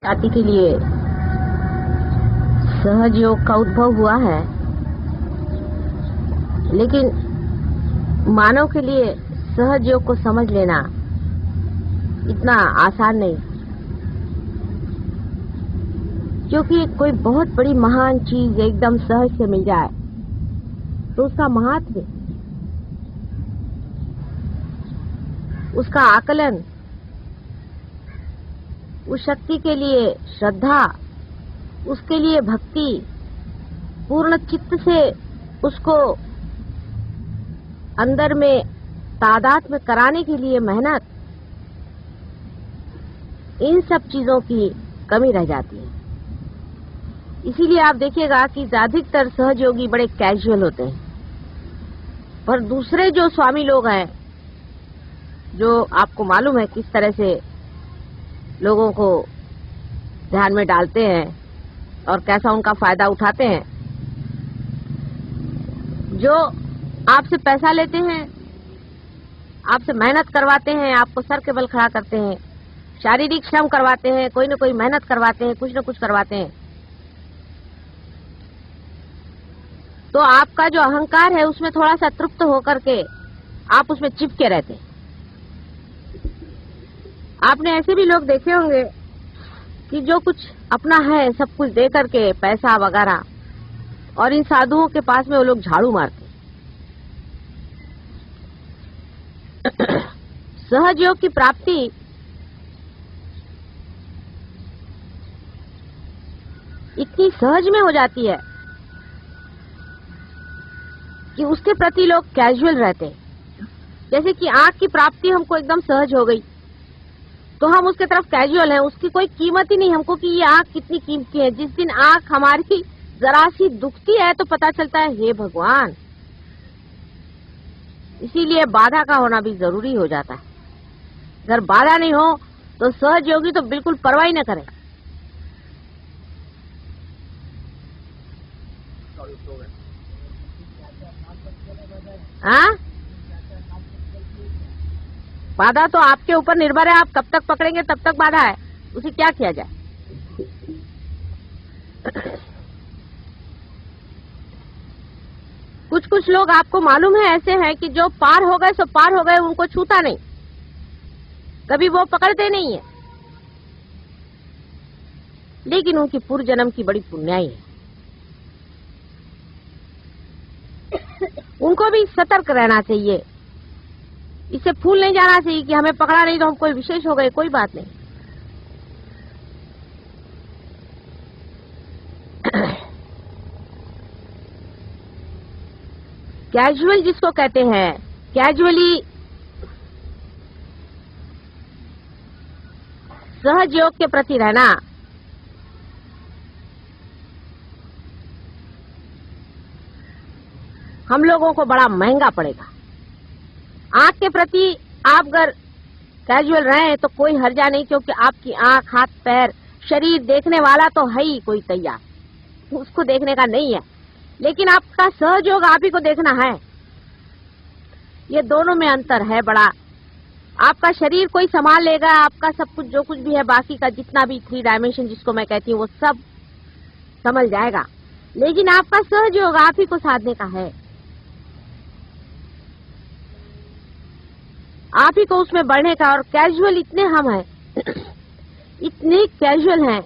जाति के लिए सहयोग का उद्भव हुआ है, लेकिन मानव के लिए सहयोग को समझ लेना इतना आसान नहीं, क्योंकि कोई बहुत बड़ी महान चीज एकदम सहज से मिल जाए तो उसका महात्म्य, उसका आकलन, उस शक्ति के लिए श्रद्धा, उसके लिए भक्ति, पूर्ण चित्त से उसको अंदर में तादाद में कराने के लिए मेहनत, इन सब चीजों की कमी रह जाती है। इसीलिए आप देखिएगा कि ज्यादातर सहयोगी बड़े कैजुअल होते हैं, पर दूसरे जो स्वामी लोग हैं, जो आपको मालूम है किस तरह से लोगों को ध्यान में डालते हैं और कैसा उनका फायदा उठाते हैं, जो आपसे पैसा लेते हैं, आपसे मेहनत करवाते हैं, आपको सर के बल खड़ा करते हैं, शारीरिक श्रम करवाते हैं, कोई न कोई मेहनत करवाते हैं, कुछ न कुछ करवाते हैं, तो आपका जो अहंकार है उसमें थोड़ा सा तृप्त होकर के आप उसमें चिपके रहते हैं। आपने ऐसे भी लोग देखे होंगे कि जो कुछ अपना है सब कुछ दे करके पैसा वगैरह, और इन साधुओं के पास में वो लोग झाड़ू मारते। सहयोग की प्राप्ति इतनी सहज में हो जाती है कि उसके प्रति लोग कैजुअल रहते हैं। जैसे कि आंख की प्राप्ति हमको एकदम सहज हो गई तो हम उसके तरफ कैजुअल हैं, उसकी कोई कीमत ही नहीं हमको कि ये आंख कितनी कीमती है। जिस दिन आंख हमारी जरा सी दुखती है तो पता चलता है हे भगवान। इसीलिए बाधा का होना भी जरूरी हो जाता है। अगर बाधा नहीं हो तो सहयोगी तो बिल्कुल परवाह ही न करे। हाँ, बाधा तो आपके ऊपर निर्भर है, आप कब तक पकड़ेंगे तब तक बाधा है, उसे क्या किया जाए। कुछ कुछ लोग आपको मालूम है ऐसे हैं कि जो पार हो गए सो पार हो गए, उनको छूता नहीं, कभी वो पकड़ते नहीं है, लेकिन उनकी पूर्व जन्म की बड़ी पुण्याई है। उनको भी सतर्क रहना चाहिए, इसे फूल नहीं जाना चाहिए कि हमें पकड़ा नहीं तो हम कोई विशेष हो गए, कोई बात नहीं। कैजुअल जिसको कहते हैं, कैजुअली सहयोग के प्रति रहना, हम लोगों को बड़ा महंगा पड़ेगा। आंख के प्रति आप अगर कैजुअल रहे तो कोई हर्जा नहीं, क्योंकि आपकी आंख, हाथ, पैर, शरीर देखने वाला तो है ही कोई तैयार, उसको देखने का नहीं है, लेकिन आपका सहयोग आप ही को देखना है। ये दोनों में अंतर है बड़ा। आपका शरीर कोई संभाल लेगा, आपका सब कुछ जो कुछ भी है, बाकी का जितना भी 3 डायमेंशन जिसको मैं कहती हूँ वो सब संभल जाएगा, लेकिन आपका सहयोग आप ही को साधने का है, आप ही को उसमें बढ़ने का। और कैजुअल इतने हम हैं, इतने कैजुअल हैं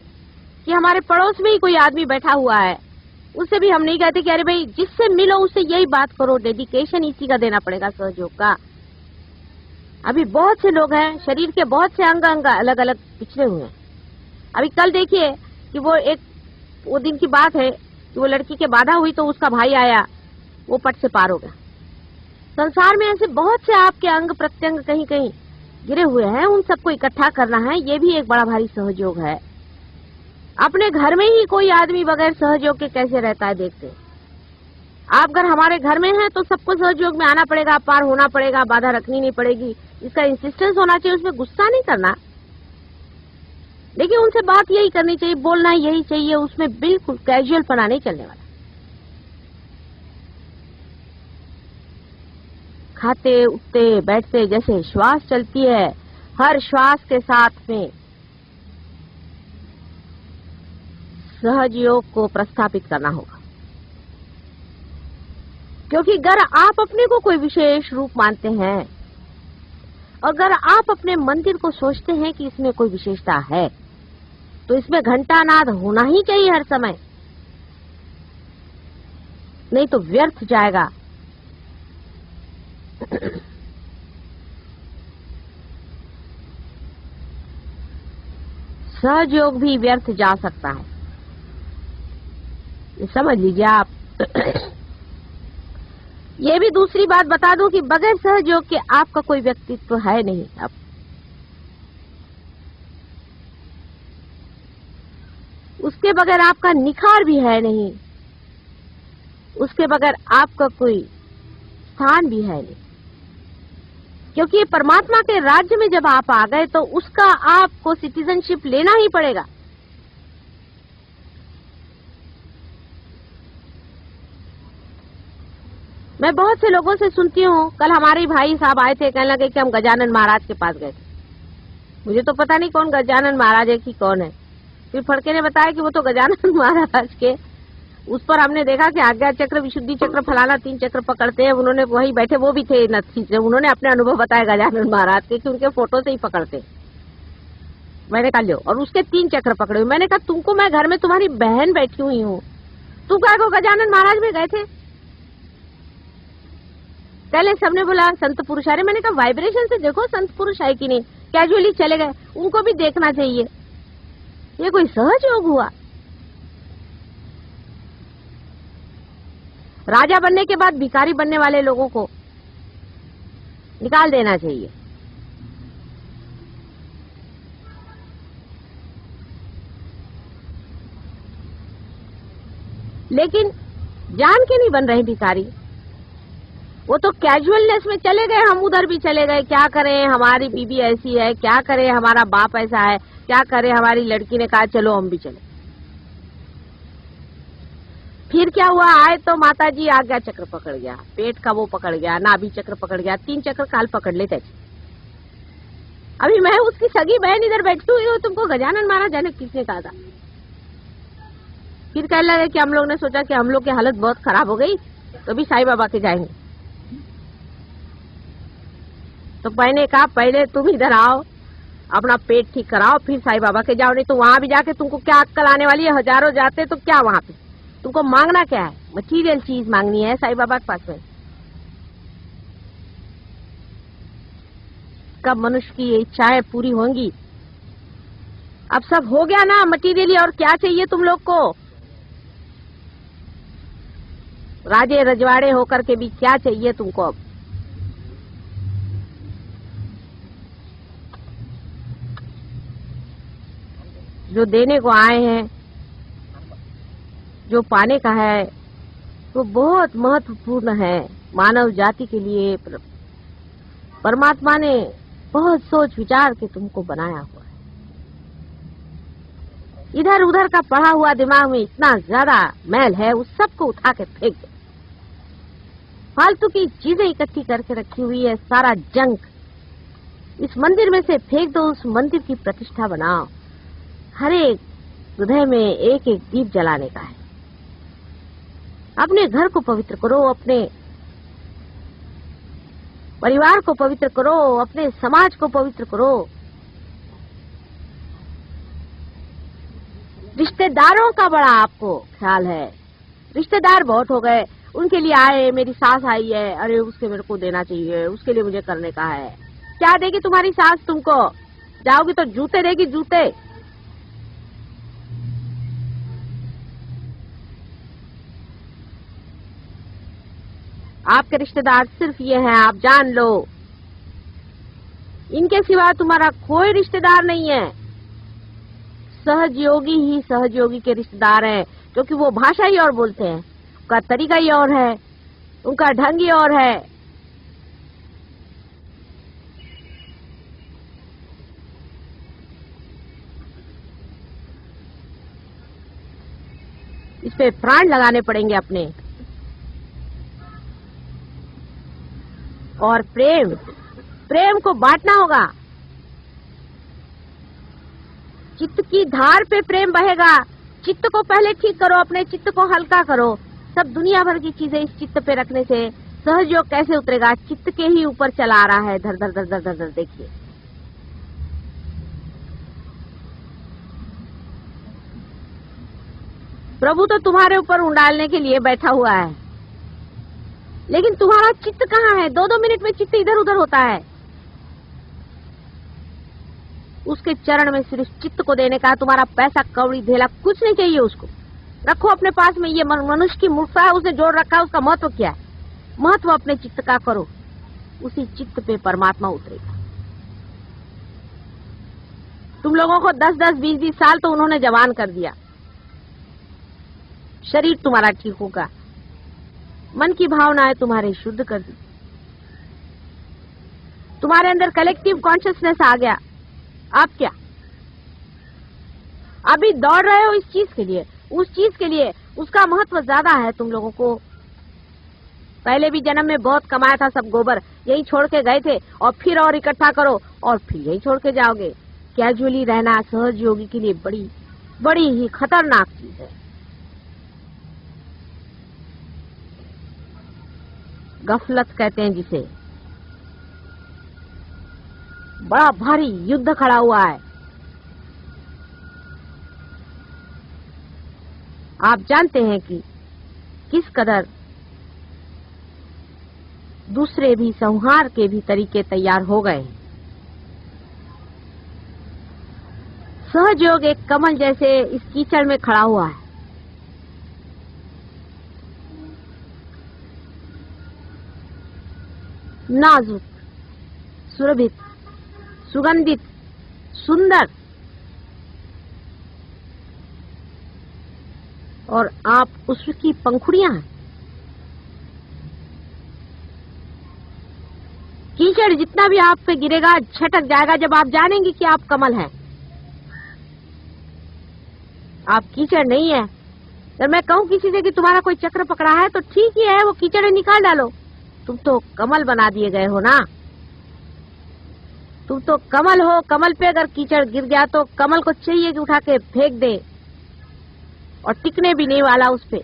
कि हमारे पड़ोस में ही कोई आदमी बैठा हुआ है, उससे भी हम नहीं कहते कि अरे भाई जिससे मिलो उससे यही बात करो। डेडिकेशन इसी का देना पड़ेगा, सहयोग का। अभी बहुत से लोग हैं, शरीर के बहुत से अंग अलग अलग पिछड़े हुए हैं। अभी कल देखिए कि वो दिन की बात है कि वो लड़की के बाधा हुई तो उसका भाई आया, वो पट से पार हो गया। संसार में ऐसे बहुत से आपके अंग प्रत्यंग कहीं कहीं गिरे हुए हैं, उन सबको इकट्ठा करना है, ये भी एक बड़ा भारी सहयोग है। अपने घर में ही कोई आदमी बगैर सहयोग के कैसे रहता है देखते। आप अगर हमारे घर में हैं तो सबको सहयोग में आना पड़ेगा, पार होना पड़ेगा, बाधा रखनी नहीं पड़ेगी, इसका इंसिस्टेंस होना चाहिए, उसमें गुस्सा नहीं करना, लेकिन उनसे बात यही करनी चाहिए, बोलना यही चाहिए, उसमें बिल्कुल कैजुअल पना नहीं चलने वाला। खाते, उठते, बैठते, जैसे श्वास चलती है, हर श्वास के साथ में सहयोग को प्रस्थापित करना होगा, क्योंकि अगर आप अपने को कोई विशेष रूप मानते हैं, अगर आप अपने मंदिर को सोचते हैं कि इसमें कोई विशेषता है, तो इसमें घंटानाद होना ही चाहिए हर समय, नहीं तो व्यर्थ जाएगा। सहयोग भी व्यर्थ जा सकता है, ये समझ लीजिए आप। ये भी दूसरी बात बता दूं कि बगैर सहयोग के आपका कोई व्यक्तित्व है नहीं। अब उसके बगैर आपका निखार भी है नहीं, उसके बगैर आपका कोई स्थान भी है नहीं, क्योंकि परमात्मा के राज्य में जब आप आ गए तो उसका आपको सिटीजनशिप लेना ही पड़ेगा। मैं बहुत से लोगों से सुनती हूँ, कल हमारे भाई साहब आए थे, कहने लगे कि हम गजानन महाराज के पास गए थे। मुझे तो पता नहीं कौन गजानन महाराज है कि कौन है। फिर फड़के ने बताया कि वो तो गजानन महाराज के, उस पर हमने देखा कि आज्ञा चक्र, विशुद्धि चक्र, फलाना 3 चक्र पकड़ते हैं। उन्होंने वही बैठे, वो भी थे नथी से, उन्होंने अपने अनुभव बताया गजानन महाराज के कि उनके फोटो से ही पकड़ते। मैंने कहा लो, और उसके 3 चक्र पकड़े हुए। मैंने कहा तुमको, मैं घर में तुम्हारी बहन बैठी हुई हूँ, तुम क्या को गजानन महाराज में गए थे? पहले सबने बोला संत पुरुष आ रहे। मैंने कहा वाइब्रेशन से देखो संत पुरुष है कि नहीं, कैजुअली चले गए, उनको भी देखना चाहिए। ये कोई सहयोग हुआ? राजा बनने के बाद भिखारी बनने वाले लोगों को निकाल देना चाहिए। लेकिन जान के नहीं बन रहे भिखारी, वो तो कैजुअलनेस में चले गए, हम उधर भी चले गए। क्या करें, हमारी बीबी ऐसी है, क्या करें, हमारा बाप ऐसा है, क्या करें, हमारी लड़की ने कहा चलो हम भी चले। फिर क्या हुआ, आए तो माता जी आज्ञा चक्र पकड़ गया, पेट का वो पकड़ गया, नाभि चक्र पकड़ गया, 3 चक्र काल पकड़ लेते थे। अभी मैं उसकी सगी बहन इधर बैठी हुई हूँ, तुमको गजानन महाराज जाने किसने कहा था? फिर कहने लगे कि हम लोग ने सोचा कि हम लोग की हालत बहुत खराब हो गई, तो भी साईं बाबा के जाएंगे। तो मैंने कहा पहले तुम इधर आओ, अपना पेट ठीक कराओ, फिर साईं बाबा के जाओ। नहीं तो वहां भी जाके तुमको क्या अक्कल आने वाली है? हजारों जाते तो क्या वहां पे तुमको मांगना क्या है? मटीरियल चीज मांगनी है साईं बाबा के पास में। कब मनुष्य की ये इच्छाएं पूरी होंगी? अब सब हो गया ना मटीरियली, और क्या चाहिए तुम लोग को? राजे रजवाड़े होकर के भी क्या चाहिए तुमको? अब जो देने को आए हैं, जो पाने का है, वो बहुत महत्वपूर्ण है मानव जाति के लिए। परमात्मा ने बहुत सोच विचार के तुमको बनाया हुआ है। इधर उधर का पढ़ा हुआ दिमाग में इतना ज्यादा मैल है, उस सबको उठा के फेंक दो। फालतू की चीजें इकट्ठी करके रखी हुई है, सारा जंक इस मंदिर में से फेंक दो। उस मंदिर की प्रतिष्ठा बनाओ। हर एक हृदय में एक एक दीप जलाने का है। अपने घर को पवित्र करो, अपने परिवार को पवित्र करो, अपने समाज को पवित्र करो। रिश्तेदारों का बड़ा आपको ख्याल है, रिश्तेदार बहुत हो गए, उनके लिए आए, मेरी सास आई है, अरे उसके मेरे को देना चाहिए, उसके लिए मुझे करने का है। क्या देगी तुम्हारी सास तुमको? जाओगी तो जूते देगी, जूते। आपके रिश्तेदार सिर्फ ये हैं, आप जान लो। इनके सिवा तुम्हारा कोई रिश्तेदार नहीं है। सहयोगी ही सहयोगी के रिश्तेदार हैं, क्योंकि वो भाषा ही और बोलते हैं, उनका तरीका ही और है, उनका ढंग ही और है। इस पे प्राण लगाने पड़ेंगे अपने। और प्रेम, प्रेम को बांटना होगा। चित्त की धार पे प्रेम बहेगा, चित्त को पहले ठीक करो, अपने चित्त को हल्का करो। सब दुनिया भर की चीजें इस चित्त पे रखने से सहज योग कैसे उतरेगा? चित्त के ही ऊपर चला आ रहा है, धर धर धर धर धर धर। देखिए प्रभु तो तुम्हारे ऊपर उंडालने के लिए बैठा हुआ है, लेकिन तुम्हारा चित्त कहाँ है? 2-2 मिनट में चित्त इधर उधर होता है। उसके चरण में सिर्फ चित्त को देने का। तुम्हारा पैसा कौड़ी धेला कुछ नहीं चाहिए, उसको रखो अपने पास में। ये मनुष्य की मूर्खता है, उसने जोड़ रखा है। उसका महत्व क्या है? महत्व अपने चित्त का करो, उसी चित्त पे परमात्मा उतरेगा। तुम लोगों को 10-10, 20-20 साल तो उन्होंने जवान कर दिया। शरीर तुम्हारा ठीक होगा, मन की भावनाएं तुम्हारे शुद्ध कर दी, तुम्हारे अंदर कलेक्टिव कॉन्शियसनेस आ गया। आप क्या अभी दौड़ रहे हो इस चीज के लिए, उस चीज के लिए? उसका महत्व ज्यादा है तुम लोगों को। पहले भी जन्म में बहुत कमाया था, सब गोबर यही छोड़ के गए थे, और फिर और इकट्ठा करो और फिर यही छोड़ के जाओगे। कैजुअली रहना सहज योगी के लिए बड़ी बड़ी ही खतरनाक चीज है। गफलत कहते हैं जिसे। बड़ा भारी युद्ध खड़ा हुआ है। आप जानते हैं कि किस कदर दूसरे भी संहार के भी तरीके तैयार हो गए हैं। सहज योग एक कमल जैसे इस कीचड़ में खड़ा हुआ है। नाजुक, सुरभित, सुगंधित, सुंदर, और आप उसकी पंखुड़ियां हैं। कीचड़ जितना भी आप पे गिरेगा छटक जाएगा जब आप जानेंगे कि आप कमल हैं। आप कीचड़ नहीं है। जब मैं कहूं किसी से कि तुम्हारा कोई चक्र पकड़ा है तो ठीक ही है, वो कीचड़ निकाल डालो। तुम तो कमल बना दिए गए हो ना। तुम तो कमल हो। कमल पे अगर कीचड़ गिर गया तो कमल को चाहिए कि उठा के फेंक दे, और टिकने भी नहीं वाला उस पे।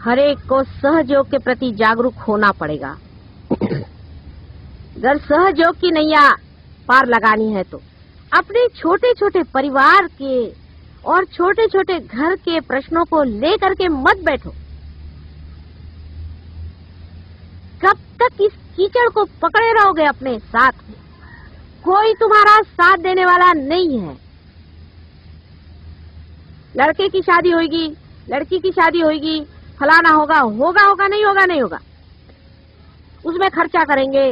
हर एक को सहज योग के प्रति जागरूक होना पड़ेगा। अगर सहज योग की नैया पार लगानी है तो अपने छोटे छोटे परिवार के और छोटे छोटे घर के प्रश्नों को लेकर के मत बैठो। कब तक इस कीचड़ को पकड़े रहोगे अपने साथ में? कोई तुम्हारा साथ देने वाला नहीं है। लड़के की शादी होगी, लड़की की शादी होगी, फलाना होगा, होगा होगा, नहीं होगा नहीं होगा, उसमें खर्चा करेंगे,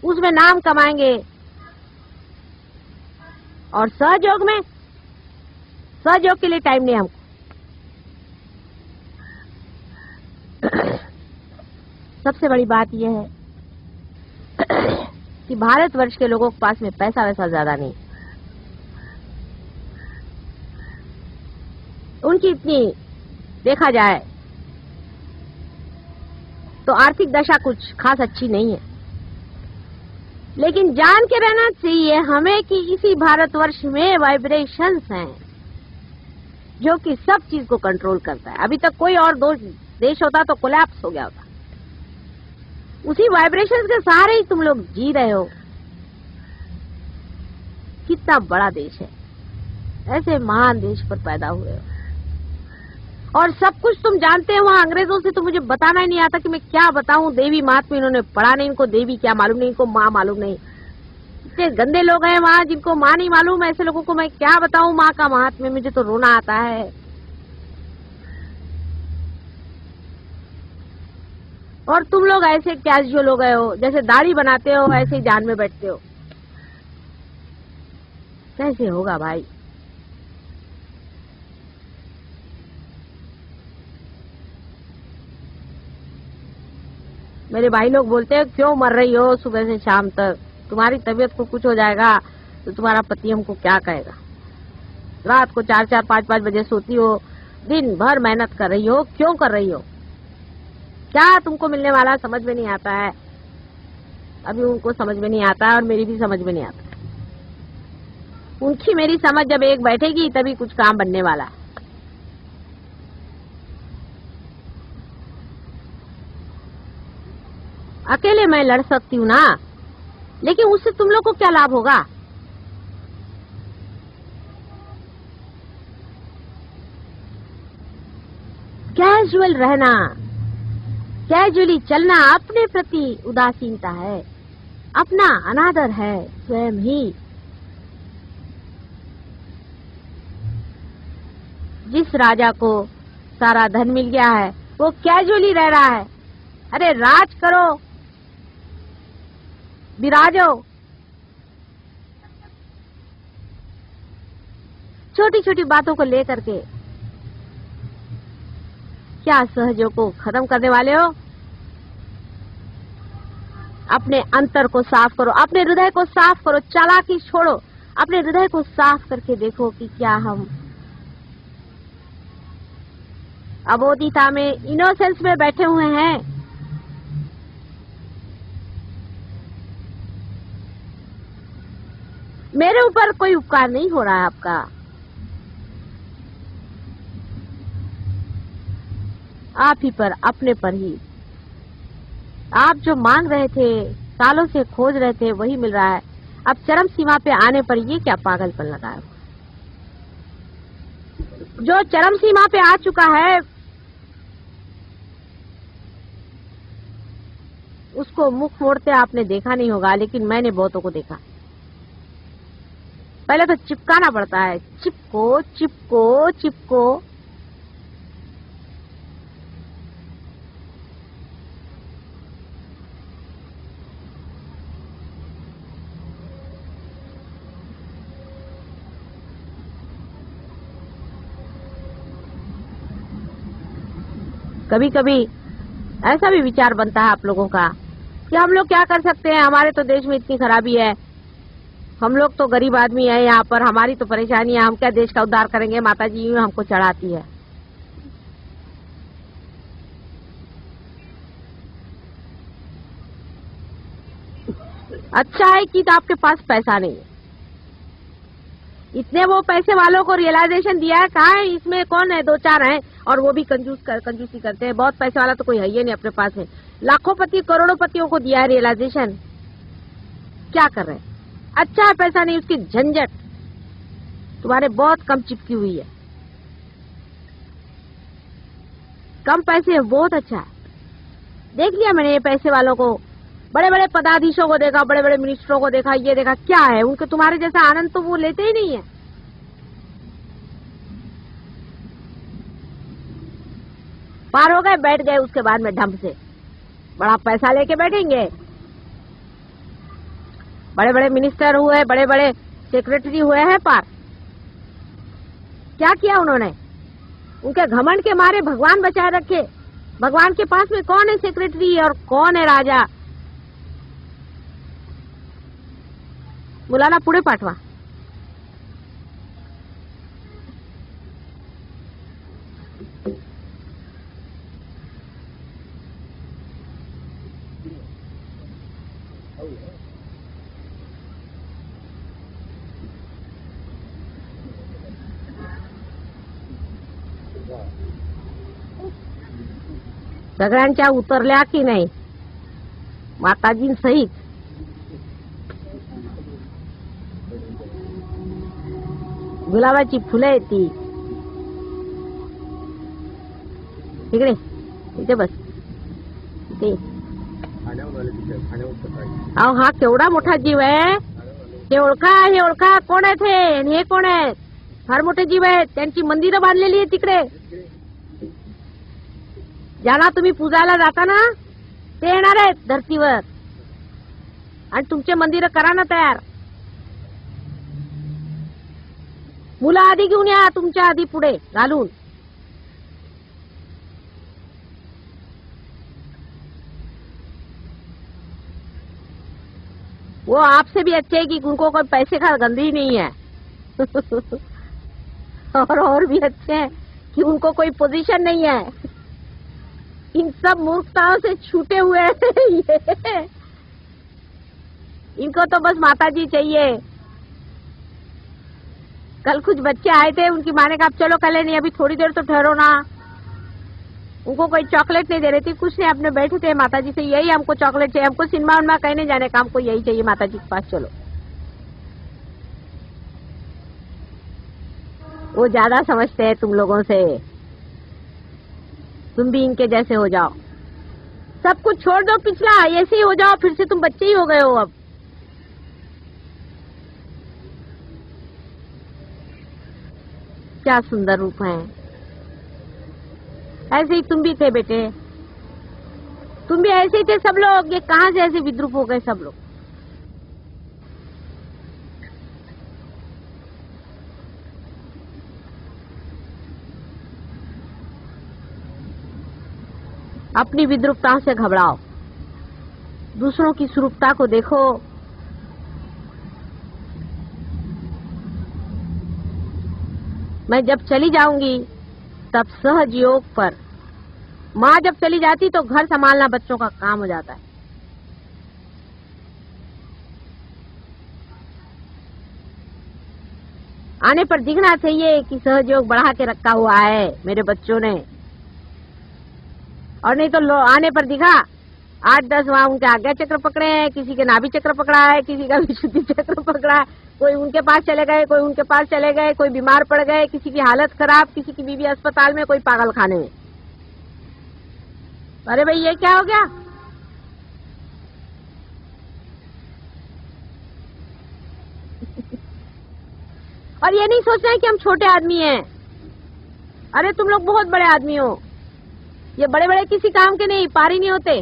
उसमें नाम कमाएंगे। और सहयोग में, सहयोग के लिए टाइम नहीं हमको। सबसे बड़ी बात यह है कि भारतवर्ष के लोगों के पास में पैसा वैसा ज्यादा नहीं। उनकी इतनी देखा जाए तो आर्थिक दशा कुछ खास अच्छी नहीं है। लेकिन जान के रहना चाहिए हमें कि इसी भारतवर्ष में वाइब्रेशंस हैं जो कि सब चीज को कंट्रोल करता है। अभी तक कोई और देश होता तो कोलैप्स हो गया होता। उसी वाइब्रेशंस के सहारे ही तुम लोग जी रहे हो। कितना बड़ा देश है, ऐसे महान देश पर पैदा हुए हो, और सब कुछ तुम जानते हो। वहां अंग्रेजों से तो मुझे बताना ही नहीं आता कि मैं क्या बताऊं। देवी महात्मा इन्होंने पढ़ा नहीं, इनको देवी क्या मालूम नहीं, इनको माँ मालूम नहीं। इतने गंदे लोग हैं वहां जिनको माँ नहीं मालूम। ऐसे लोगों को मैं क्या बताऊं माँ का महात्म्य, मुझे तो रोना आता है। और तुम लोग ऐसे कैजुअल हो गए हो, जैसे दाढ़ी बनाते हो ऐसे ही ध्यान में बैठते हो। कैसे होगा भाई? मेरे भाई लोग बोलते हैं क्यों मर रही हो सुबह से शाम तक, तुम्हारी तबीयत को कुछ हो जाएगा तो तुम्हारा पति हमको क्या कहेगा। रात को 4-4, 5-5 बजे सोती हो, दिन भर मेहनत कर रही हो, क्यों कर रही हो? क्या तुमको मिलने वाला समझ में नहीं आता है। अभी उनको समझ में नहीं आता और मेरी भी समझ में नहीं आता। उनकी मेरी समझ जब एक बैठेगी तभी कुछ काम बनने वाला है। अकेले मैं लड़ सकती हूँ ना, लेकिन उससे तुम लोग को क्या लाभ होगा। कैजुअल रहना, कैजुअली चलना अपने प्रति उदासीनता है, अपना अनादर है स्वयं ही। जिस राजा को सारा धन मिल गया है वो कैजुअली रह रहा है। अरे राज करो, विराजो। छोटी छोटी बातों को लेकर के क्या सहजों को खत्म करने वाले हो। अपने अंतर को साफ करो, अपने हृदय को साफ करो, चालाकी छोड़ो, अपने हृदय को साफ करके देखो कि क्या हम अबोधिता में, इनोसेंस में बैठे हुए हैं। मेरे ऊपर कोई उपकार नहीं हो रहा है आपका। आप ही पर, अपने पर ही। आप जो मांग रहे थे, सालों से खोज रहे थे, वही मिल रहा है। अब चरम सीमा पे आने पर ये क्या पागलपन लगा है। जो चरम सीमा पे आ चुका है उसको मुख मोड़ते आपने देखा नहीं होगा, लेकिन मैंने बहुतों को देखा। पहले तो चिपकाना पड़ता है, चिपको चिपको चिपको। कभी कभी ऐसा भी विचार बनता है आप लोगों का कि हम लोग क्या कर सकते हैं, हमारे तो देश में इतनी खराबी है, हम लोग तो गरीब आदमी है यहाँ पर, हमारी तो परेशानी है, हम क्या देश का उद्धार करेंगे। माता जी यूं हमको चढ़ाती है। अच्छा है कि तो आपके पास पैसा नहीं है। इतने वो पैसे वालों को रियलाइजेशन दिया है, कहा है इसमें कौन है, दो चार हैं और वो भी कंजूसी करते हैं। बहुत पैसे वाला तो कोई है ही नहीं अपने पास में। लाखोंपति करोड़ोंपतियों को दिया है रियलाइजेशन, क्या कर रहे हैं। अच्छा है पैसा नहीं, उसकी झंझट तुम्हारे बहुत कम चिपकी हुई है। कम पैसे है, बहुत अच्छा है। देख लिया मैंने ये पैसे वालों को, बड़े बड़े पदाधीशों को देखा, बड़े बड़े मिनिस्टरों को देखा, ये देखा क्या है उनके, तुम्हारे जैसा आनंद तो वो लेते ही नहीं है। पार हो गए, बैठ गए, उसके बाद में ढंग से बड़ा पैसा लेके बैठेंगे। बड़े बड़े मिनिस्टर हुए, बड़े बड़े सेक्रेटरी हुए हैं पार। क्या किया उन्होंने, उनके घमंड के मारे भगवान बचाए रखे। भगवान के पास में कौन है सेक्रेटरी और कौन है राजा। मुलाला पुढे पाठवा। सगळ्यांच्या उतरल्या की नाही माताजींसहित। गुलाबाची फुलं आहेत ती, इकडे इथे बस इथे। अहो हा केवढा मोठा जीव आहे, हे ओळखा, हे ओळखा, कोण आहेत हे, आणि हे कोण आहेत, फार मोठे जीव आहेत, त्यांची मंदिरं बांधलेली आहेत तिकडे। ज्यांना तुम्ही पूजायला जाता ना ते येणार आहेत धरतीवर आणि तुमचे मंदिर करा ना तयार। मुलं आधी घेऊन या, तुमच्या आधी पुढे घालून। वो आपसे भी अच्छे है कि उनको कोई पैसे का गंद ही नहीं है और भी अच्छे हैं कि उनको कोई पोजीशन नहीं है। इन सब मूर्खताओं से छूटे हुए हैं ये। इनको तो बस माताजी चाहिए। कल कुछ बच्चे आए थे, उनकी माँ ने कहा चलो कल नहीं, अभी थोड़ी देर तो ठहरो ना। उनको कोई चॉकलेट नहीं दे रही थी, कुछ नहीं, अपने बैठे थे माताजी से, यही हमको चॉकलेट चाहिए, हमको सिनेमा उनमा कहीं नहीं जाने का, हमको यही चाहिए माताजी के पास चलो। वो ज्यादा समझते हैं तुम लोगों से, तुम भी इनके जैसे हो जाओ। सब कुछ छोड़ दो पिछला, ऐसे ही हो जाओ, फिर से तुम बच्चे ही हो गए हो अब। क्या सुंदर रूप है। ऐसे ही तुम भी थे बेटे, तुम भी ऐसे ही थे सब लोग। ये कहां से ऐसे विद्रूप हो गए सब लोग। अपनी विद्रूपताओं से घबराओ, दूसरों की स्वरूपता को देखो। मैं जब चली जाऊंगी तब सहज योग पर, माँ जब चली जाती तो घर संभालना बच्चों का काम हो जाता है। आने पर दिखना चाहिए कि सहज योग बढ़ा के रखा हुआ है मेरे बच्चों ने, और नहीं तो आने पर दिखा 8-10 वहां उनके आज्ञा चक्र पकड़े हैं, किसी के नाभि चक्र पकड़ा है, किसी का विशुद्धि चक्र पकड़ा है, कोई उनके पास चले गए, कोई उनके पास चले गए, कोई बीमार पड़ गए, किसी की हालत खराब, किसी की बीवी अस्पताल में, कोई पागल खाने में। अरे भाई ये क्या हो गया। और ये नहीं सोचना है कि हम छोटे आदमी हैं। अरे तुम लोग बहुत बड़े आदमी हो, ये बड़े बड़े किसी काम के नहीं, पार ही नहीं होते।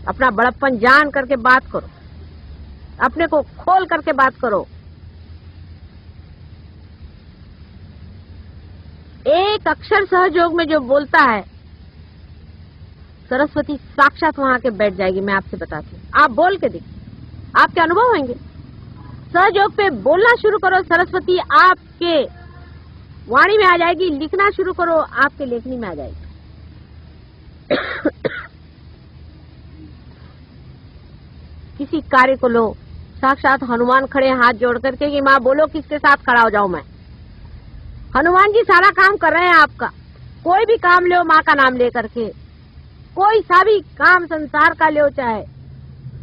अपना बड़प्पन जान करके बात करो, अपने को खोल करके बात करो। एक अक्षर सहयोग में जो बोलता है, सरस्वती साक्षात वहां के बैठ जाएगी। मैं आपसे बताती हूँ, आप बोल के देखिए, आपके अनुभव होंगे। सहयोग पे बोलना शुरू करो, सरस्वती आपके वाणी में आ जाएगी। लिखना शुरू करो, आपके लेखनी में आ जाएगी। किसी कार्य को लो, साक्षात हनुमान खड़े हाथ जोड़ करके कि माँ बोलो किसके साथ खड़ा हो जाऊं मैं। हनुमान जी सारा काम कर रहे हैं आपका। कोई भी काम लो माँ का नाम लेकर के, कोई सा भी काम संसार का लो, चाहे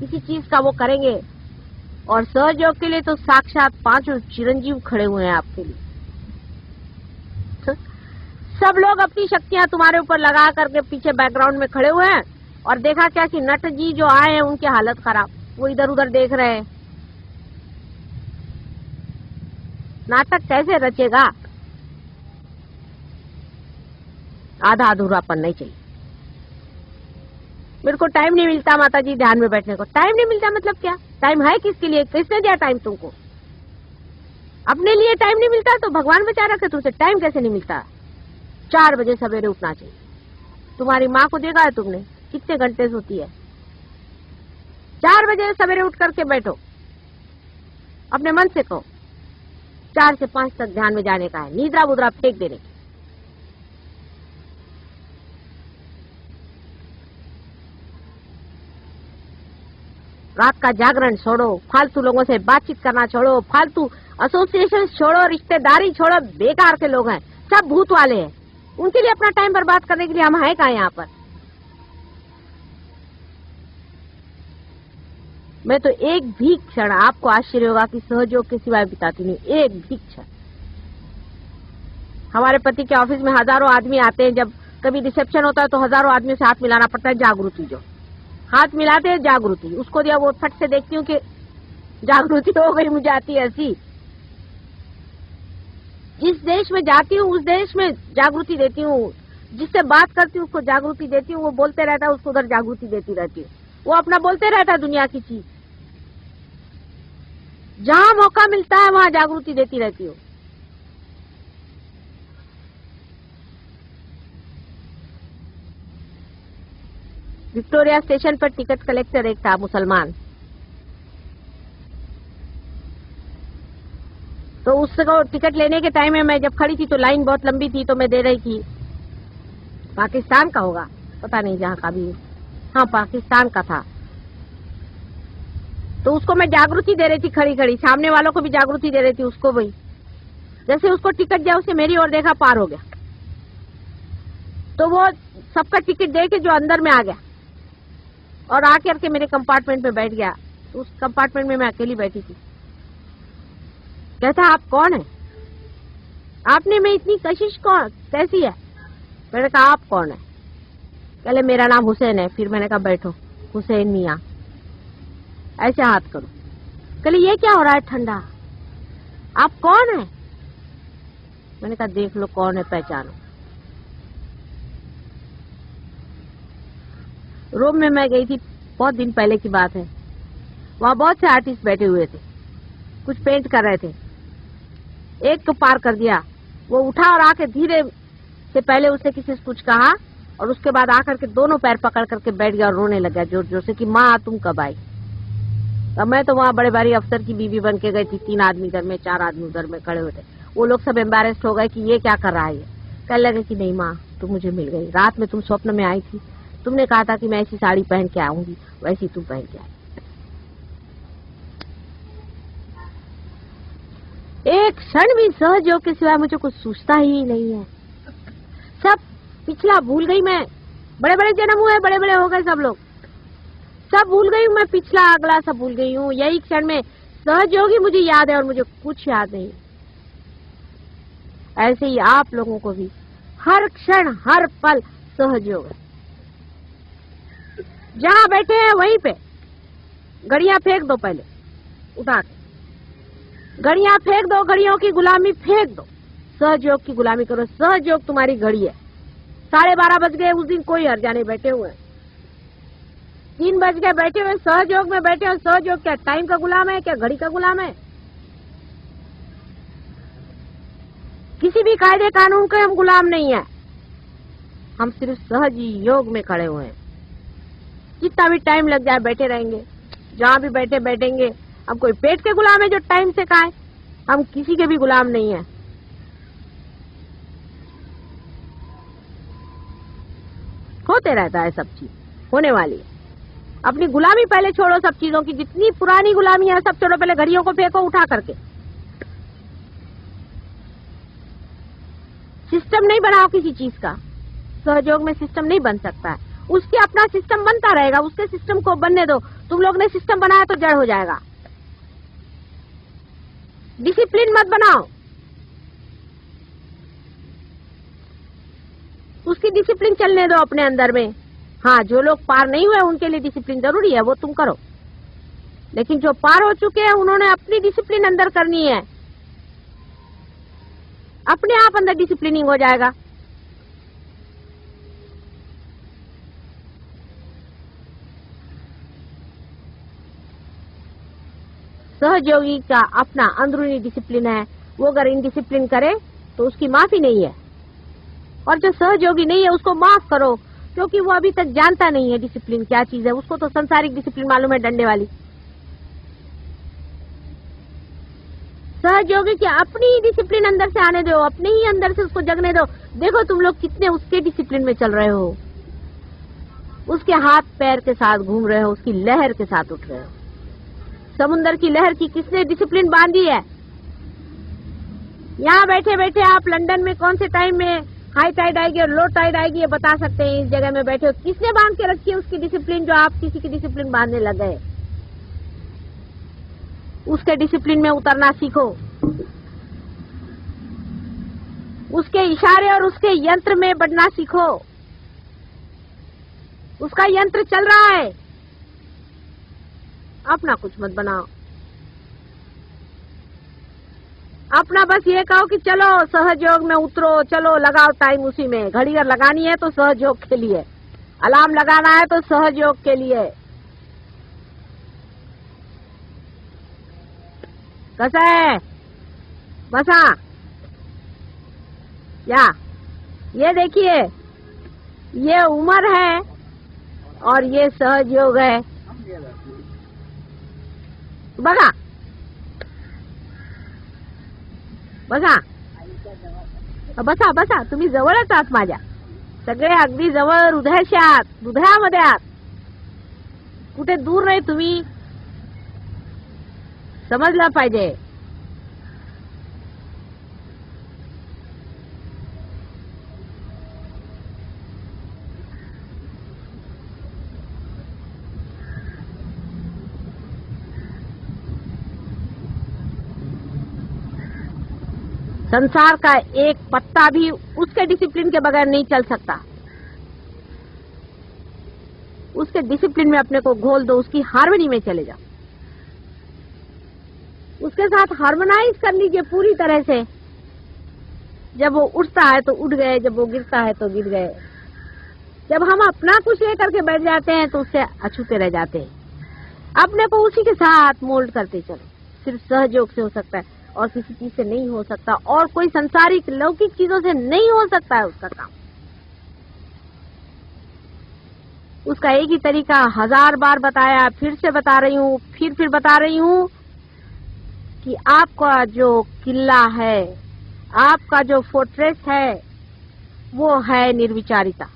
किसी चीज का, वो करेंगे। और सहयोग के लिए तो साक्षात 5 चिरंजीव खड़े हुए हैं आपके लिए। सब लोग अपनी शक्तियां तुम्हारे ऊपर लगा करके पीछे बैकग्राउंड में खड़े हुए हैं। और देखा क्या कि नट जी जो आए हैं उनकी हालत खराब, वो इधर उधर देख रहे हैं। नाटक कैसे रचेगा। आधा अधूरापन नहीं चाहिए। मेरे को टाइम नहीं मिलता माता जी ध्यान में बैठने को। टाइम नहीं मिलता मतलब क्या? टाइम है किसके लिए? किसने दिया टाइम तुमको? अपने लिए टाइम नहीं मिलता तो भगवान बचा रखे तुमसे टाइम कैसे नहीं मिलता? 4 बजे सवेरे उठना चाहिए। तुम्हारी माँ को देखा है तुमने कितने घंटे सोती है? 4 बजे सवेरे उठ करके बैठो, अपने मन से कहो 4 से 5 तक ध्यान में जाने का है, नींदरा बुदरा फेंक देने की। रात का जागरण छोड़ो, फालतू लोगों से बातचीत करना छोड़ो, फालतू एसोसिएशन छोड़ो, रिश्तेदारी छोड़ो। बेकार के लोग हैं, सब भूत वाले हैं। उनके लिए अपना टाइम बर्बाद करने के लिए हम हैं कहाँ यहाँ पर? मैं तो एक भी क्षण, आपको आश्चर्य होगा कि सहयोग के सिवाय बिताती नहीं, एक भी क्षण। हमारे पति के ऑफिस में हजारों आदमी आते हैं, जब कभी रिसेप्शन होता है तो हजारों आदमियों से हाथ मिलाना पड़ता है। जागृति जो हाथ मिलाते हैं, जागृति, उसको दिया वो फट से देखती हूँ कि जागृति हो गई, मुझे आती है हंसी। जिस देश में जाती हूँ उस देश में जागृति देती हूँ, जिससे बात करती हूँ उसको जागृति देती हूँ, वो बोलते रहता है उसको उधर जागृति देती रहती हूँ। वो अपना बोलते रहता है दुनिया की चीज, जहां मौका मिलता है वहां जागृति देती रहती हूँ। विक्टोरिया स्टेशन पर टिकट कलेक्टर एक था मुसलमान, तो उस उसको टिकट लेने के टाइम में मैं जब खड़ी थी तो लाइन बहुत लंबी थी, तो मैं दे रही थी। पाकिस्तान का होगा, पता नहीं जहाँ का भी, हाँ पाकिस्तान का था। तो उसको मैं जागृति दे रही थी खड़ी खड़ी, सामने वालों को भी जागृति दे रही थी, उसको भी। जैसे उसको टिकट दिया, उसे मेरी ओर देखा, पार हो गया। तो वो सबका टिकट दे के जो अंदर में आ गया और आकर के मेरे कंपार्टमेंट में बैठ गया। तो उस कंपार्टमेंट में मैं अकेली बैठी थी। कहता आप कौन है, आपने में इतनी कशिश कौन कैसी है? मैंने कहा आप कौन है? पहले मेरा नाम हुसैन है। फिर मैंने कहा बैठो, हुसैन मियाँ, ऐसे हाथ करो। कहले ये क्या हो रहा है ठंडा, आप कौन है? मैंने कहा देख लो कौन है, पहचानो। रोम में मैं गई थी, बहुत दिन पहले की बात है। वहां बहुत से आर्टिस्ट बैठे हुए थे, कुछ पेंट कर रहे थे। एक को पार कर दिया, वो उठा और आके धीरे से, पहले उससे किसी से कुछ कहा और उसके बाद आकर के दोनों पैर पकड़ करके बैठ गया और रोने लगा जोर जोर से कि माँ तुम कब आई? अब मैं तो वहाँ बड़े भारी अफसर की बीवी बन के गई थी। 3 आदमी इधर में, 4 आदमी उधर में खड़े हुए थे। वो लोग सब एम्बेरेस्ड हो गए कि ये क्या कर रहा है। कहने लगे कि नहीं माँ, तुम मुझे मिल गई, रात में तुम स्वप्न में आई थी, तुमने कहा था कि मैं ऐसी साड़ी पहन के आऊंगी, वैसी तुम पहन के आई। एक क्षण भी सहयोग के सिवाय मुझे कुछ सूझता ही नहीं है। सब पिछला भूल गई मैं। बड़े बड़े जन्म हुए, बड़े बड़े हो गए सब लोग, सब भूल गई हूँ मैं, पिछला अगला सब भूल गई हूँ। यही क्षण में सहयोगी मुझे याद है और मुझे कुछ याद नहीं। ऐसे ही आप लोगों को भी हर क्षण हर पल सहयोग है। जहाँ बैठे हैं वहीं पे घड़ियां फेंक दो, पहले उठा के घड़ियां फेंक दो, घड़ियों की गुलामी फेंक दो, सहयोग की गुलामी करो। सहयोग तुम्हारी घड़ी है। 12:30 बज गए, उस दिन कोई हर्जा नहीं, बैठे हुए। 3 बज गए, बैठे हुए सहयोग में बैठे हो। सहयोग क्या टाइम का गुलाम है, क्या घड़ी का गुलाम है? किसी भी कायदे कानून के हम गुलाम नहीं है, हम सिर्फ सहज योग में खड़े हुए हैं। जितना भी टाइम लग जाए बैठे रहेंगे, जहाँ भी बैठे बैठेंगे। हम कोई पेट के गुलाम है जो टाइम से खाए? हम किसी के भी गुलाम नहीं है। होते रहता है, सब चीज होने वाली है। अपनी गुलामी पहले छोड़ो, सब चीजों की जितनी पुरानी गुलामी है सब छोड़ो, पहले घड़ियों को फेंको उठा करके। सिस्टम नहीं बनाओ किसी चीज का। सहयोग में सिस्टम नहीं बन सकता है, उसके अपना सिस्टम बनता रहेगा, उसके सिस्टम को बनने दो। तुम लोग ने सिस्टम बनाया तो जड़ हो जाएगा। डिसिप्लिन मत बनाओ, उसकी डिसिप्लिन चलने दो अपने अंदर में। हाँ, जो लोग पार नहीं हुए उनके लिए डिसिप्लिन जरूरी है, वो तुम करो। लेकिन जो पार हो चुके हैं उन्होंने अपनी डिसिप्लिन अंदर करनी है, अपने आप अंदर डिसिप्लिनिंग हो जाएगा। सहयोगी का अपना अंदरूनी डिसिप्लिन है, वो अगर इनडिसिप्लिन करे तो उसकी माफी नहीं है। और जो सहयोगी नहीं है उसको माफ करो, क्योंकि वो अभी तक जानता नहीं है डिसिप्लिन क्या चीज है। उसको तो संसारिक डिसिप्लिन मालूम है, डंडे वाली। सहयोगी की अपनी डिसिप्लिन अंदर से आने दो, अपने ही अंदर से उसको जगने दो। देखो तुम लोग कितने उसके डिसिप्लिन में चल रहे हो, उसके हाथ पैर के साथ घूम रहे हो, उसकी लहर के साथ उठ रहे हो। समुद्र की लहर की किसने डिसिप्लिन बांधी है? यहाँ बैठे बैठे आप लंदन में कौन से टाइम में हाई टाइड आएगी और लो टाइड आएगी ये बता सकते हैं। इस जगह में बैठे हो, किसने बांध के रखी है उसकी डिसिप्लिन, जो आप किसी की डिसिप्लिन बांधने लग गए? उसके डिसिप्लिन में उतरना सीखो, उसके इशारे और उसके यंत्र में बढ़ना सीखो। उसका यंत्र चल रहा है, अपना कुछ मत बनाओ। अपना बस ये कहो कि चलो सहयोग में उतरो, चलो लगाओ टाइम उसी में। घड़ी अगर लगानी है तो सहयोग के लिए, अलार्म लगाना है तो सहयोग के लिए। कैसा है बसा? क्या ये देखिए, ये उम्र है और ये सहयोग है। बघा बघा, बसा बसा, तुम्ही जवळच आहात माझ्या, सगळे अगदी जवळ, हृदयाशी आहात, हृदयामध्ये आहात, कुठे दूर नाही तुम्ही, समजलं पाहिजे. संसार का एक पत्ता भी उसके डिसिप्लिन के बगैर नहीं चल सकता. उसके डिसिप्लिन में अपने को घोल दो, उसकी हार्मनी में चले जाओ, उसके साथ हार्मोनाइज कर लीजिए पूरी तरह से. जब वो उठता है तो उठ गए, जब वो गिरता है तो गिर गए. जब हम अपना कुछ लेकर के बैठ जाते हैं तो उससे अछूते रह जाते हैं. अपने को उसी के साथ मोल्ड करते चलो. सिर्फ सहयोग से हो सकता है और किसी चीज से नहीं हो सकता, और कोई संसारिक लौकिक चीजों से नहीं हो सकता है उसका काम. उसका एक ही तरीका 1000 बार बताया, फिर से बता रही हूँ, फिर बता रही हूँ कि आपका जो किला है, आपका जो फोर्ट्रेस है, वो है निर्विचारिता.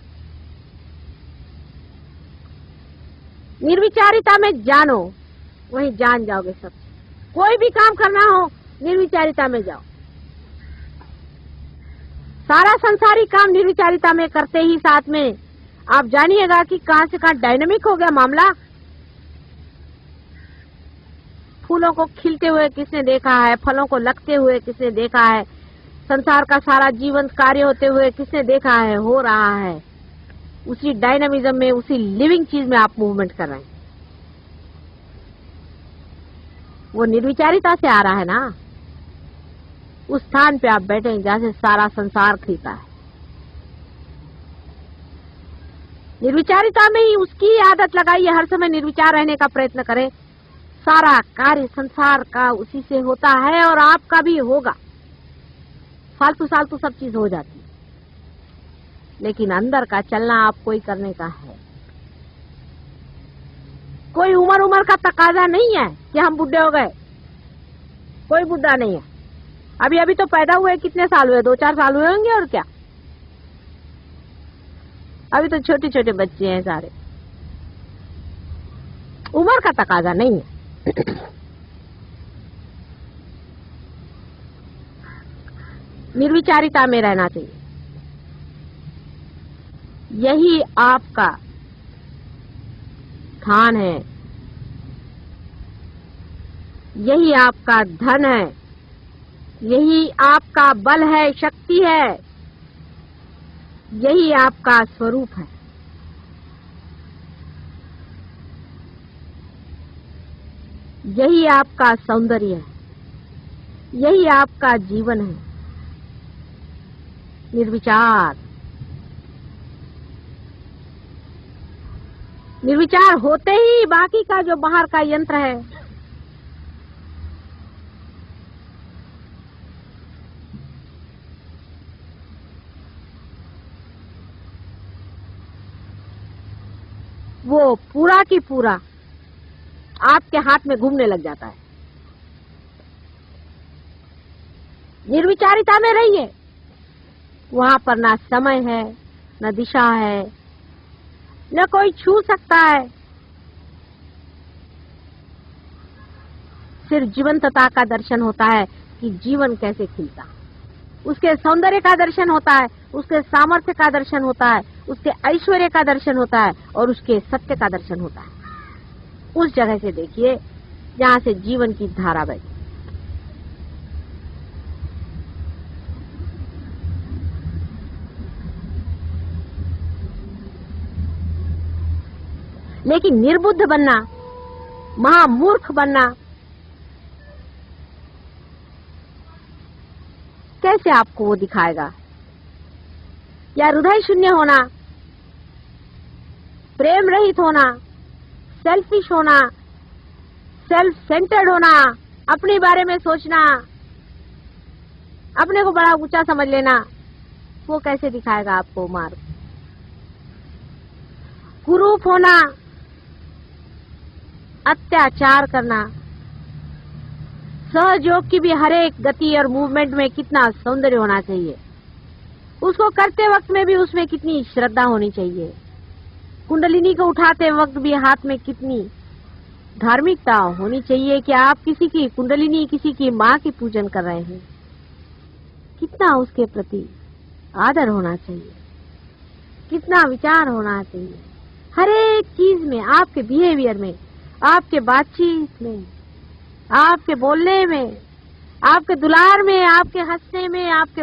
निर्विचारिता में जानो, वहीं जान जाओगे सब. कोई भी काम करना हो निर्विचारिता में जाओ. सारा संसारिक काम निर्विचारिता में करते ही साथ में आप जानिएगा कि कहां से कहां डायनामिक हो गया मामला. फूलों को खिलते हुए किसने देखा है, फलों को लगते हुए किसने देखा है, संसार का सारा जीवन कार्य होते हुए किसने देखा है, हो रहा है. उसी डायनामिज्म में, उसी लिविंग चीज में आप मूवमेंट कर रहे हैं. वो निर्विचारिता से आ रहा है ना. उस स्थान पे आप बैठे हैं जहां से सारा संसार खिलता है. निर्विचारिता में ही उसकी आदत लगाइए, हर समय निर्विचार रहने का प्रयत्न करें. सारा कार्य संसार का उसी से होता है और आपका भी होगा. फालतू सालतू सब चीज हो जाती है, लेकिन अंदर का चलना आपको ही करने का है. कोई उम्र का तकाजा नहीं है कि हम बुढ़े हो गए. कोई बुढ़ा नहीं है. अभी तो पैदा हुए कितने साल हुए, 2-4 साल हुए होंगे, और क्या. अभी तो छोटे छोटे बच्चे हैं सारे. उम्र का तकाजा नहीं है. निर्विचारिता में रहना चाहिए. यही आपका स्थान है, यही आपका धन है, यही आपका बल है, शक्ति है, यही आपका स्वरूप है. यही आपका सौंदर्य है, यही आपका जीवन है. निर्विचार. निर्विचार होते ही बाकी का जो बाहर का यंत्र है, वो पूरा की पूरा आपके हाथ में घूमने लग जाता है. निर्विचारिता में रहिए. वहां पर ना समय है, न दिशा है, न कोई छू सकता है. सिर्फ जीवंतता का दर्शन होता है कि जीवन कैसे खिलता. उसके सौंदर्य का दर्शन होता है, उसके सामर्थ्य का दर्शन होता है, उसके ऐश्वर्य का दर्शन होता है, और उसके सत्य का दर्शन होता है. उस जगह से देखिए जहां से जीवन की धारा बहती. लेकिन निर्बुद्ध बनना, महामूर्ख बनना, कैसे आपको वो दिखाएगा. या हृदय शून्य होना, प्रेम रहित होना, सेल्फिश होना, सेल्फ सेंटर्ड होना, अपने बारे में सोचना, अपने को बड़ा ऊंचा समझ लेना, वो कैसे दिखाएगा आपको मार्ग. कुरूप होना, अत्याचार करना, सहयोग की भी हर एक गति और मूवमेंट में कितना सौंदर्य होना चाहिए, उसको करते वक्त में भी उसमें कितनी श्रद्धा होनी चाहिए, कुंडलिनी को उठाते वक्त भी हाथ में कितनी धार्मिकता होनी चाहिए कि आप किसी की कुंडलिनी, किसी की माँ की पूजन कर रहे हैं, कितना उसके प्रति आदर होना चाहिए, कितना विचार होना चाहिए हर एक चीज में, आपके बिहेवियर में, आपके बातचीत में, आपके बोलने में, आपके दुलार में, आपके हंसने में, आपके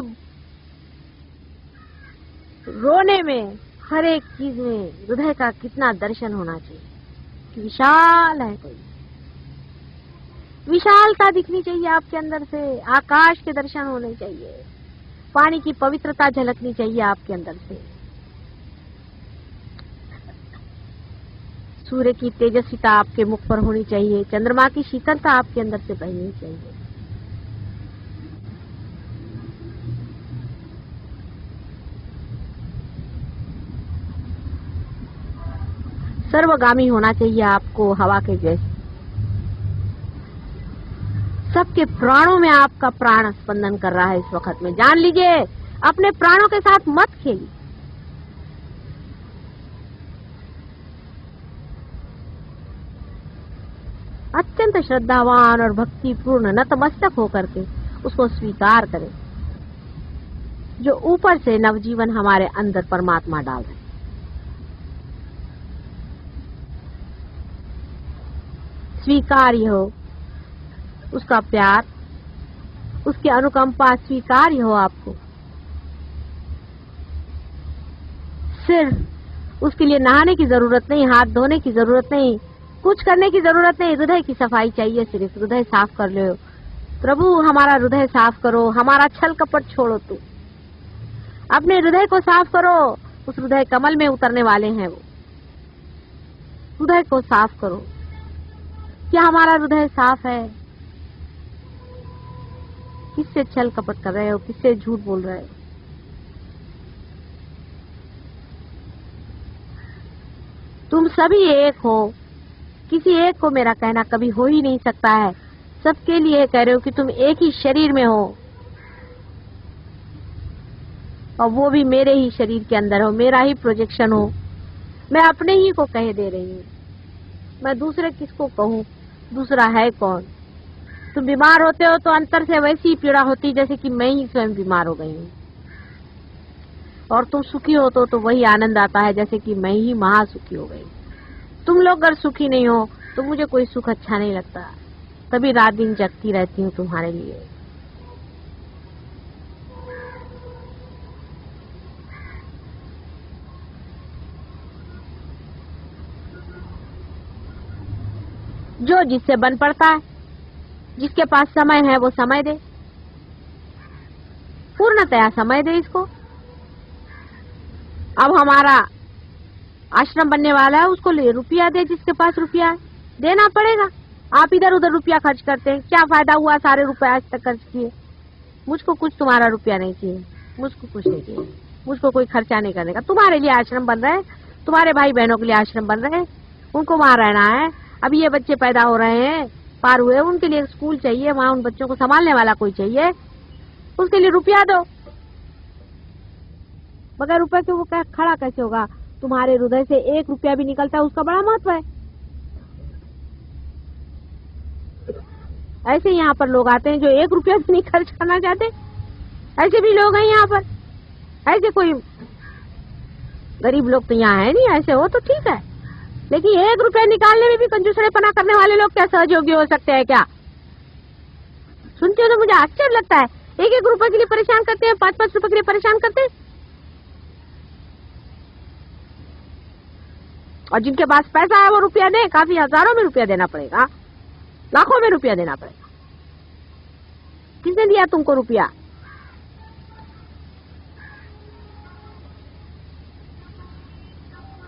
रोने में, हर एक चीज में हृदय का कितना दर्शन होना चाहिए कि विशाल है कोई, विशालता दिखनी चाहिए आपके अंदर से, आकाश के दर्शन होने चाहिए, पानी की पवित्रता झलकनी चाहिए आपके अंदर से, सूर्य की तेजस्विता आपके मुख पर होनी चाहिए, चंद्रमा की शीतलता आपके अंदर से बहनी चाहिए। सर्वगामी होना चाहिए आपको हवा के जैसे, सबके प्राणों में आपका प्राण स्पंदन कर रहा है इस वक्त में, जान लीजिए, अपने प्राणों के साथ मत खेलिए। अत्यंत श्रद्धावान और भक्तिपूर्ण नतमस्तक होकर के उसको स्वीकार करें, जो ऊपर से नवजीवन हमारे अंदर परमात्मा डाल रहे हैं। स्वीकार्य हो उसका प्यार, उसकी अनुकंपा स्वीकार्य हो आपको, सिर्फ उसके लिए नहाने की जरूरत नहीं, हाथ धोने की जरूरत नहीं, कुछ करने की जरूरत नहीं, हृदय की सफाई चाहिए, सिर्फ हृदय साफ कर लो। प्रभु हमारा हृदय साफ करो, हमारा छल कपट छोड़ो, तू अपने हृदय को साफ करो, उस हृदय कमल में उतरने वाले हैं वो, हृदय को साफ करो। क्या हमारा हृदय साफ है? किससे छल कपट कर रहे हो, किससे झूठ बोल रहे हो? तुम सभी एक हो, किसी एक को मेरा कहना कभी हो ही नहीं सकता है, सबके लिए कह रहे हो कि तुम एक ही शरीर में हो, और वो भी मेरे ही शरीर के अंदर हो, मेरा ही प्रोजेक्शन हो। मैं अपने ही को कह दे रही हूँ, मैं दूसरे किसको कहूँ? दूसरा है कौन? तुम बीमार होते हो तो अंतर से वैसी पीड़ा होती जैसे कि मैं ही स्वयं बीमार हो गई हूँ, और तुम सुखी हो तो वही आनंद आता है जैसे कि मैं ही महासुखी हो गई। तुम लोग अगर सुखी नहीं हो तो मुझे कोई सुख अच्छा नहीं लगता, तभी रात दिन जगती रहती हूँ तुम्हारे लिए। जो जिससे बन पड़ता है, जिसके पास समय है वो समय दे, पूर्णतया समय दे इसको। अब हमारा आश्रम बनने वाला है, उसको ले रुपया दे, जिसके पास रुपया है देना पड़ेगा। आप इधर उधर रुपया खर्च करते हैं, क्या फायदा हुआ? सारे रुपए आज तक खर्च किए। मुझको कुछ तुम्हारा रुपया नहीं चाहिए, मुझको कुछ नहीं चाहिए, मुझको कोई खर्चा नहीं करने का। तुम्हारे लिए आश्रम बन रहे हैं, तुम्हारे भाई बहनों के लिए आश्रम बन रहे हैं, उनको वहां रहना है। अब ये बच्चे पैदा हो रहे हैं, पार हुए, उनके लिए स्कूल चाहिए, वहां उन बच्चों को संभालने वाला कोई चाहिए, उसके लिए रुपया दो। बगैर रुपए के वो खड़ा कैसे होगा? तुम्हारे हृदय से एक रुपया भी निकलता है, उसका बड़ा महत्व है। ऐसे यहाँ पर लोग आते हैं जो एक रुपया भी नहीं खर्च करना चाहते, ऐसे भी लोग हैं यहाँ पर। ऐसे कोई गरीब लोग तो यहाँ है नहीं, ऐसे हो तो ठीक है, लेकिन एक रुपया निकालने में भी कंजूसड़ेपना करने वाले लोग क्या सहयोगी हो सकते हैं क्या? सुनते हो तो मुझे आश्चर्य लगता है, एक एक रुपए के लिए परेशान करते हैं, 5-5 रुपए के लिए परेशान करते हैं। और जिनके पास पैसा है वो रुपया दे, काफी हजारों में रुपया देना पड़ेगा, लाखों में रुपया देना पड़ेगा। किसने दिया तुमको रुपया?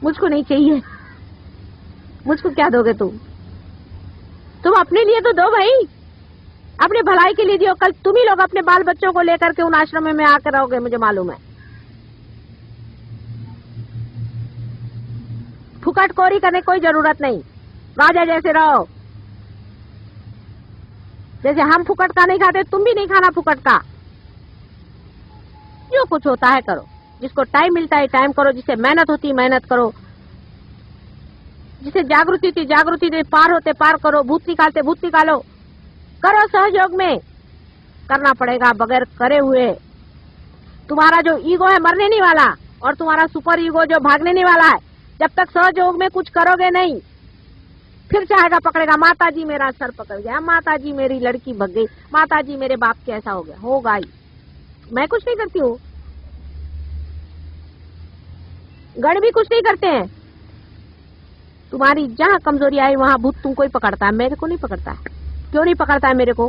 मुझको नहीं चाहिए, मुझको क्या दोगे तुम? तुम अपने लिए तो दो भाई, अपने भलाई के लिए दियो। कल तुम ही लोग अपने बाल बच्चों को लेकर के उन आश्रम में आकर रहोगे, मुझे मालूम है। फुकटखोरी करने कोई जरूरत नहीं, राजा जैसे रहो। जैसे हम फुकट का नहीं खाते, तुम भी नहीं खाना फुकट का। जो कुछ होता है करो, जिसको टाइम मिलता है टाइम करो, जिसे मेहनत होती है मेहनत करो, जिसे जागृति थी जागृति थी, पार होते पार करो, भूत निकालते भूत निकालो, करो सहयोग में। करना पड़ेगा, बगैर करे हुए तुम्हारा जो ईगो है मरने नहीं वाला, और तुम्हारा सुपर ईगो जो भागने नहीं वाला है। जब तक सहयोग में कुछ करोगे नहीं, फिर चाहेगा पकड़ेगा, माता जी मेरा सर पकड़ गया, माता जी मेरी लड़की भग गई, माता जी मेरे बाप के ऐसा हो गया, होगा ही। मैं कुछ नहीं करती हूँ, गण भी कुछ नहीं करते हैं। तुम्हारी जहाँ कमजोरी आई वहाँ भूत तुमको ही पकड़ता है, मेरे को नहीं पकड़ता है। क्यों नहीं पकड़ता है मेरे को?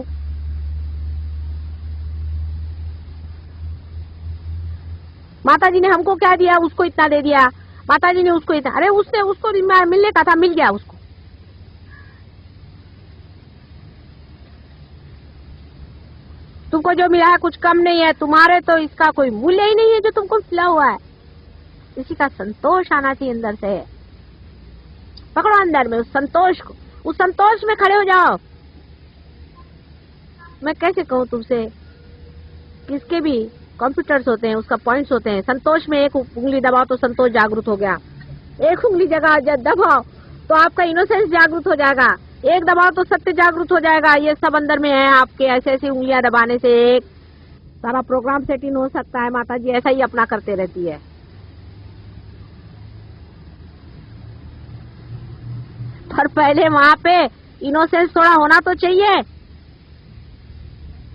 माता जी ने हमको क्या दिया, उसको इतना दे दिया, माता जी ने उसको इतना, अरे उसने उसको मिलने का था, मिल गया उसको। तुमको जो मिला है कुछ कम नहीं है, तुम्हारे तो इसका कोई मूल्य ही नहीं है जो तुमको मिला हुआ है। इसी का संतोष आना चाहिए अंदर से। पकड़ो अंदर में उस संतोष को, उस संतोष में खड़े हो जाओ। मैं कैसे कहूँ तुमसे, किसके भी कंप्यूटर्स होते हैं, उसका पॉइंट्स होते हैं। संतोष में एक उंगली दबाओ तो संतोष जागृत हो गया, एक उंगली जगह दबाओ तो आपका इनोसेंस जागृत हो जाएगा, एक दबाओ तो सत्य जागृत हो जाएगा। ये सब अंदर में है आपके। ऐसे ऐसी उंगलियां दबाने से एक सारा प्रोग्राम सेटिंग हो सकता है। माता जी ऐसा ही अपना करते रहती है। पर पहले वहां पे इनोसेंस थोड़ा होना तो चाहिए,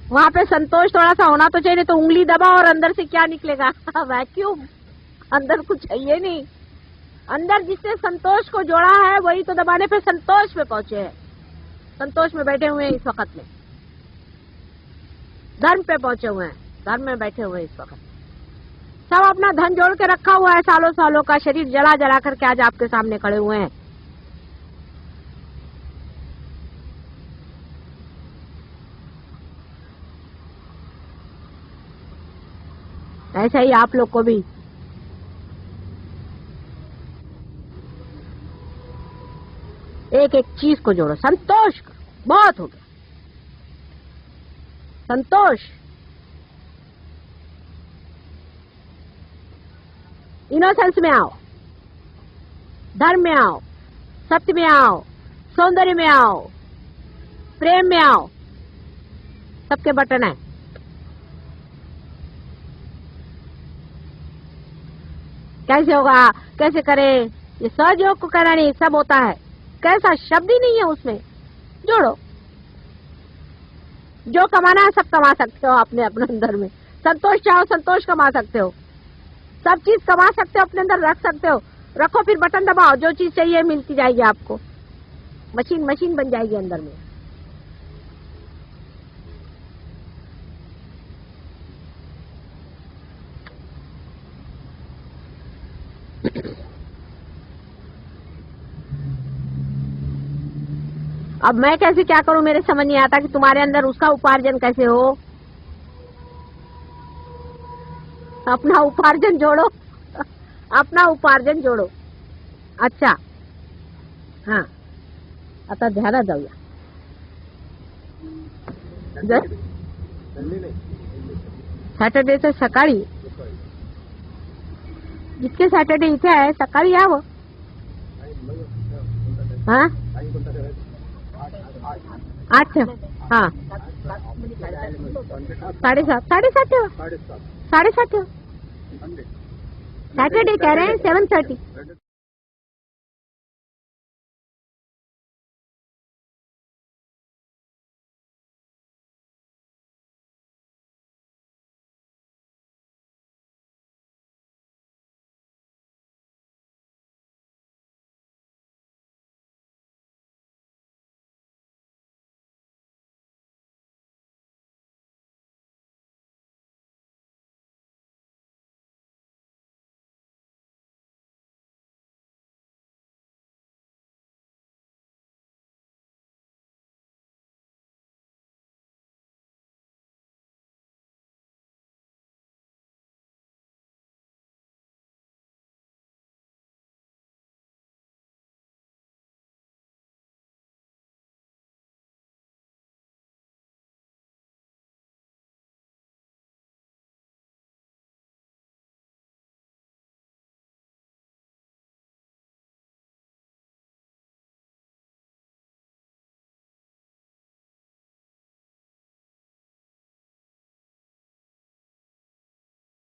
वहां पे संतोष थोड़ा सा होना तो चाहिए। नहीं तो उंगली दबा और अंदर से क्या निकलेगा? वैक्यूम, अंदर कुछ चाहिए नहीं। अंदर जिसने संतोष को जोड़ा है वही तो दबाने पे संतोष पे पहुंचे हैं। संतोष में बैठे हुए हैं इस वक्त में, धर्म पे पहुंचे हुए हैं, धर्म में बैठे हुए हैं इस वक्त। सब अपना धन जोड़ के रखा हुआ है, सालों सालों का शरीर जला जला करके आज आपके सामने खड़े हुए हैं। ऐसा ही आप लोग को भी एक एक चीज को जोड़ो। संतोष, बहुत हो गया संतोष। इनोसेंस में आओ, धर्म में आओ, सत्य में आओ, सौंदर्य में आओ, प्रेम में आओ। सबके बटन है। कैसे होगा, कैसे करें, ये सहयोग को करना नहीं, सब होता है। कैसा शब्द ही नहीं है उसमें। जोड़ो, जो कमाना है सब कमा सकते हो अपने अपने अंदर में। संतोष चाहो संतोष कमा सकते हो, सब चीज कमा सकते हो, अपने अंदर रख सकते हो। रखो, फिर बटन दबाओ, जो चीज चाहिए मिलती जाएगी आपको। मशीन मशीन बन जाएगी अंदर में। अब मैं कैसे क्या करूं, मेरे समझ नहीं आता कि तुम्हारे अंदर उसका उपार्जन कैसे हो। अपना उपार्जन जोड़ो, अपना उपार्जन जोड़ो। अच्छा, हाँ, आता ध्यान जाऊया। सॅटर्डेचं सकाळी, जितके सॅटर्डे इथे आहे सकाळी यावं। हाँ 8, हाँ 7:30 7:30 सैटरडे कह रहे हैं 7:30।